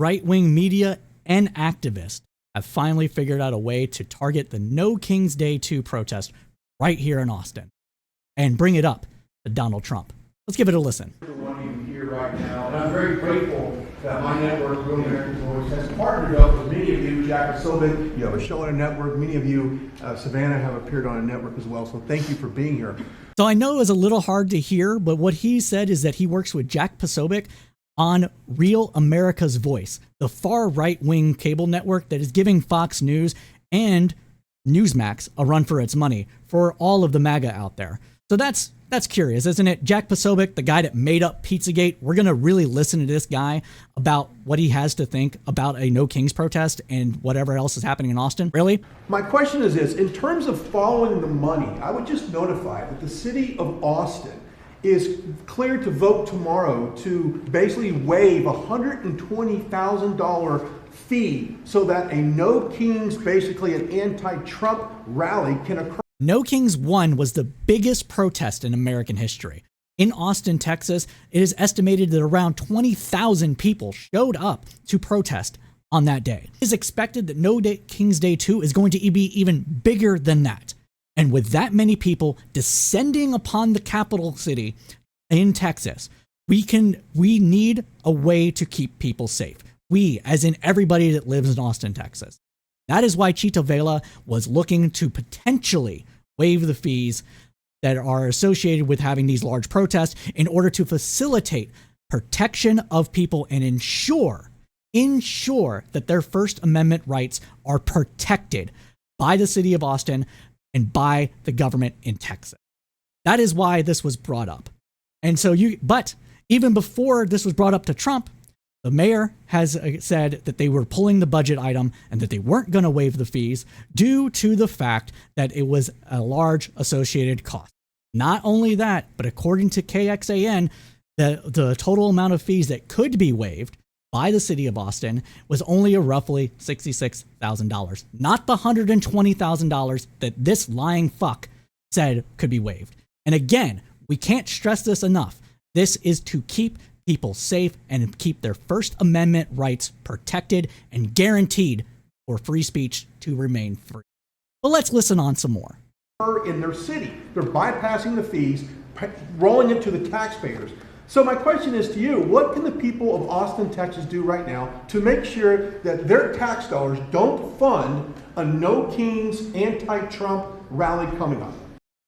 right-wing media and activists have finally figured out a way to target the No Kings Day 2 protest right here in Austin and bring it up to Donald Trump. Let's give it a listen. One of you here right now, and I'm very grateful that my network, Real American Voice, has partnered up with many of you. Jack Posobiec, you have a show on a network. Many of you, Savannah, have appeared on a network as well. So thank you for being here. So I know it was a little hard to hear, but what he said is that he works with Jack Posobiec on Real America's Voice, the far right-wing cable network that is giving Fox News and Newsmax a run for its money for all of the MAGA out there. So that's curious, isn't it? Jack Posobiec, the guy that made up Pizzagate, we're going to really listen to this guy about what he has to think about a No Kings protest and whatever else is happening in Austin? Really? My question is this. In terms of following the money, I would just notify that the city of Austin is cleared to vote tomorrow to basically waive a $120,000 fee so that a No Kings, basically an anti-Trump rally can occur. No Kings 1 was the biggest protest in American history. In Austin, Texas, it is estimated that around 20,000 people showed up to protest on that day. It is expected that No Kings Day 2 is going to be even bigger than that. And with that many people descending upon the capital city in Texas, we need a way to keep people safe. We, as in everybody that lives in Austin, Texas. That is why Chito Vela was looking to potentially waive the fees that are associated with having these large protests in order to facilitate protection of people and ensure that their First Amendment rights are protected by the city of Austin and by the government in Texas. That is why this was brought up. And so but even before this was brought up to Trump, the mayor has said that they were pulling the budget item and that they weren't going to waive the fees due to the fact that it was a large associated cost. Not only that, but according to KXAN, the total amount of fees that could be waived by the city of Austin was only a roughly $66,000, not the $120,000 that this lying fuck said could be waived. And again, we can't stress this enough. This is to keep people safe and keep their First Amendment rights protected and guaranteed for free speech to remain free. But let's listen on some more. In their city, they're bypassing the fees, rolling it to the taxpayers. So my question is to you, what can the people of Austin, Texas do right now to make sure that their tax dollars don't fund a No Kings anti-Trump rally coming up?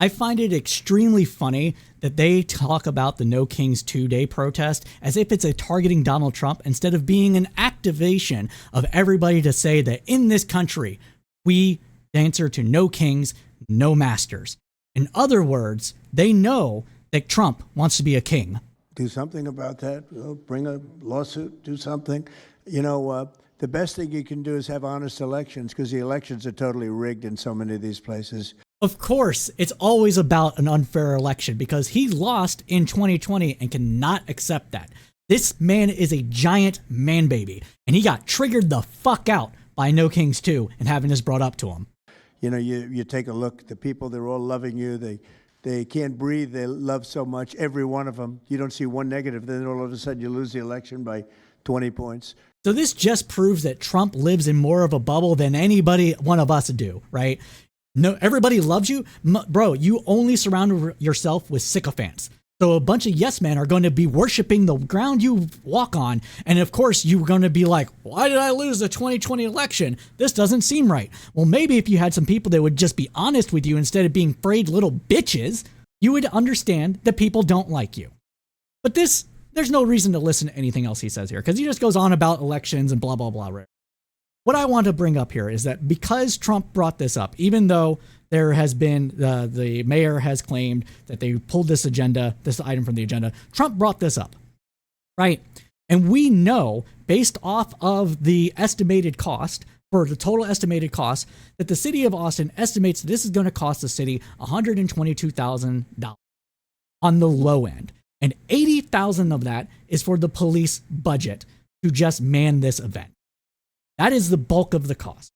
I find it extremely funny that they talk about the No Kings 2-day protest as if it's a targeting Donald Trump instead of being an activation of everybody to say that in this country, we answer to no kings, no masters. In other words, they know that Trump wants to be a king. Do something about that. Bring a lawsuit, do something. You know, the best thing you can do is have honest elections because the elections are totally rigged in so many of these places. Of course, it's always about an unfair election because he lost in 2020 and cannot accept that. This man is a giant man baby, and he got triggered the fuck out by No Kings 2 and having this brought up to him. You know, you take a look, the people, they're all loving you. They can't breathe. They love so much, every one of them. You don't see one negative. Then all of a sudden you lose the election by 20 points. So this just proves that Trump lives in more of a bubble than anybody, one of us do, right? No, everybody loves you. Bro, you only surround yourself with sycophants. So a bunch of yes men are going to be worshiping the ground you walk on. And of course, you're going to be like, why did I lose the 2020 election? This doesn't seem right. Well, maybe if you had some people that would just be honest with you instead of being frayed little bitches, you would understand that people don't like you. But there's no reason to listen to anything else he says here because he just goes on about elections and blah, blah, blah. Right? What I want to bring up here is that because Trump brought this up, even though there has been, the mayor has claimed that they pulled this item from the agenda, Trump brought this up, right? And we know, based off of the estimated cost, for the total estimated cost, that the city of Austin estimates this is going to cost the city $122,000 on the low end. And $80,000 of that is for the police budget to just man this event. That is the bulk of the cost.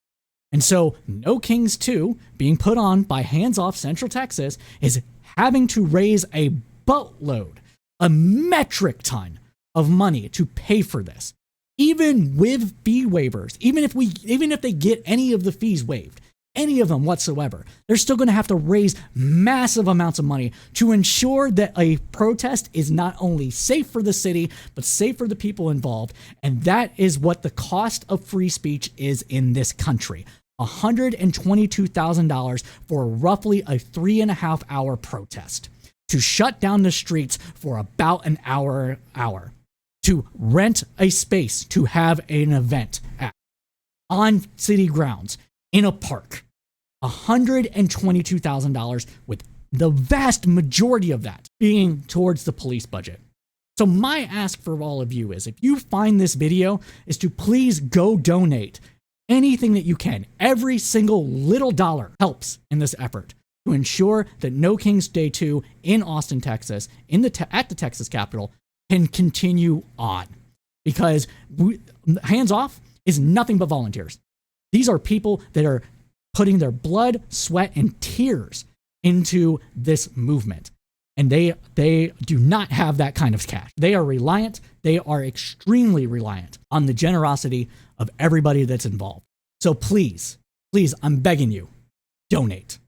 And so No Kings 2 being put on by Hands Off Central Texas is having to raise a boatload, a metric ton of money to pay for this. even with fee waivers, even if they get any of the fees waived, any of them whatsoever, they're still going to have to raise massive amounts of money to ensure that a protest is not only safe for the city, but safe for the people involved. And that is what the cost of free speech is in this country. $122,000 for roughly a 3.5-hour protest, to shut down the streets for about an hour, to rent a space to have an event at, on city grounds, in a park. $122,000, with the vast majority of that being towards the police budget. So my ask for all of you is, if you find this video, is to please go donate anything that you can. Every single little dollar helps in this effort to ensure that No Kings Day 2 in Austin, Texas, at the Texas Capitol, can continue on. Because Hands Off is nothing but volunteers. These are people that are putting their blood, sweat, and tears into this movement. And they do not have that kind of cash. They are extremely reliant on the generosity of everybody that's involved. So please, I'm begging you, donate.